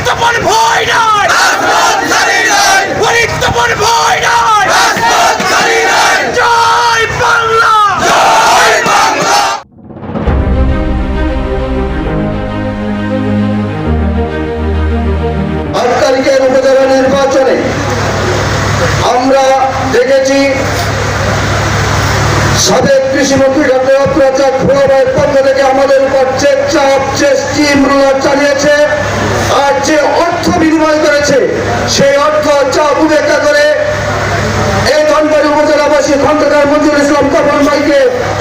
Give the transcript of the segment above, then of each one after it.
ফরিদপুর ভয় নয়, ফরিদপুর ভয় নয়। জয় বাংলা, জয় বাংলা। আট তারিখের উপজেলা নির্বাচনে আমরা দেখেছি সাবেক কৃষিমন্ত্রী ডক্টর অপ্রাচার ভোলাভাইয়ের পক্ষ থেকে আমাদের উপর যে চাপ যে স্টিম রোলার চালিয়েছে আর যে অর্থ বিনিময় করেছে সেই অর্থ চাপ উপেক্ষা করে এই ধনবাড়ি উপজেলাবাসী খন্দকার মঞ্জুর ইসলাম তপন ভাইকে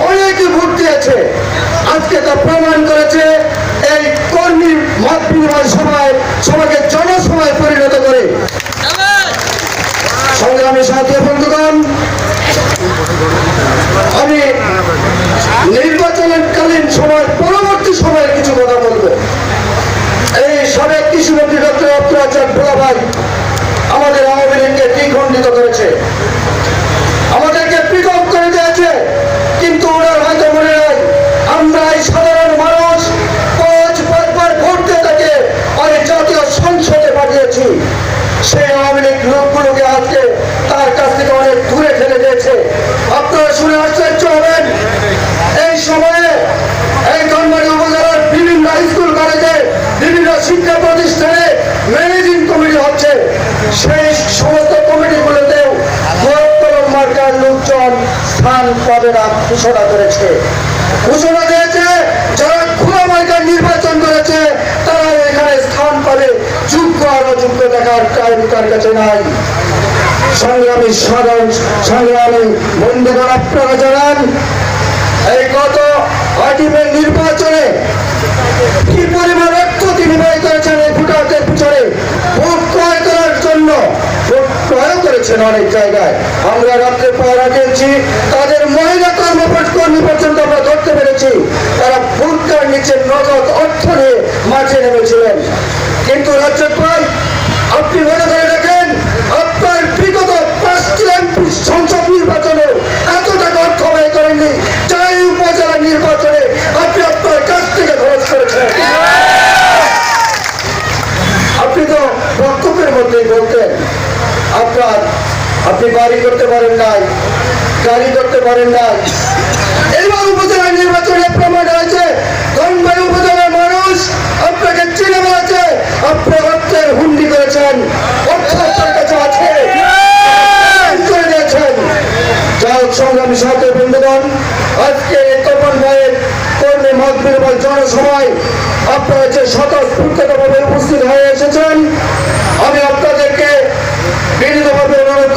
অনেকে ভোট দিয়েছে। আজকে তা প্রমাণ করেছে এই কর্মীর মত বিনিময় সভায় সবাইকে জনসভায় পরিণত করে। সংগ্রামী সাথী বন্ধুগণ, আমি নির্বাচনকালীন সময় পরবর্তী সময়ের কিছু কথা বলবো। এই সাবেক কৃষিমন্ত্রী ডক্টর অপ্রাচার ভোলাভাই আমাদের আওয়ামী লীগকে দ্বিখণ্ডিত করেছে, আমাদেরকে পৃথক করে দিয়েছে, কিন্তু ওনার হয়তো মনে হয় আমরা এই সাধারণ মানুষ 5 ভোট দিয়ে তাকে অনেক জাতীয় সংসদে পাঠিয়েছি। সেই আওয়ামী লীগ লোকগুলোকে আজকে তার কাছ থেকে অনেক দূরে ঠেলে দিয়েছে। আপনারা শুনে আশ্চর্য হবেন, এই সময়ে এই ধনবাড়ি উপজেলার বিভিন্ন স্কুল কলেজে বিভিন্ন শিক্ষা প্রতিষ্ঠানে ম্যানেজিং কমিটি হচ্ছে। সেই সমস্ত কমিটিগুলোতেও মার্কার লোকজন স্থান পাবে না ঘোষণা করেছে, ঘোষণা দিয়েছে যারা খোলা মার্কার নির্বাচন করেছে তারা এখানে স্থান পাবে, যোগ্য আর অযোগ্য দেখার টাইম তার কাছে নাই। সংগ্রামী বন্ধুগণ, আপনারা জানান এই গত আইটিএম নির্বাচনে কি পরিমাণ অর্থ তিনি ব্যয় করেছেন এই ভোটারদের পিছনে ভোট ক্রয় করার জন্য। ভোট ক্রয় করেছেন অনেক জায়গায়, আমরা রাত্রে পাহারা দিয়েছি, তাদের মহিলা কর্মী পর্যন্ত আমরা ধরতে পেরেছি। তারা ভোটটার নিচে নগদ অর্থ নিয়ে মাঠে নেমেছিলেন। কিন্তু রাজ্যের ভাই, আপনি মনে করে দেখেন আপনার বিগত 5টি এমপি সংসদ নির্বাচনে এত টাকা অর্থ ব্যয় করেননি, যাই উপজেলা নির্বাচনে আপনি আপনার কাছ থেকে খরচ করেছেন। আপনি তো বক্তব্যের মধ্যেই বলতেন আপনি বাড়ি করতে পারেন নাই, গাড়ি করতে পারেন নাই। এবার উপজেলা নির্বাচনে প্রমাণ হয়েছে ধনবাড়ি উপজেলার মানুষ আপনাকে চিনে বলেছে, আপনি অর্থের হুন্ডি করেছেন, অর্থ আপনার কাছে আছে, করে দিয়েছেন। যাই হোক সংগ্রামী সাথী বন্ধুগণ, আজকে এই তপন ভাইয়ের কর্মী মত বিনিময় জনসভায় আপনারা যে স্বতঃস্ফূর্তভাবে উপস্থিত হয়ে এসেছেন, আমি আপনাদেরকে বিনীতভাবে অনুরোধ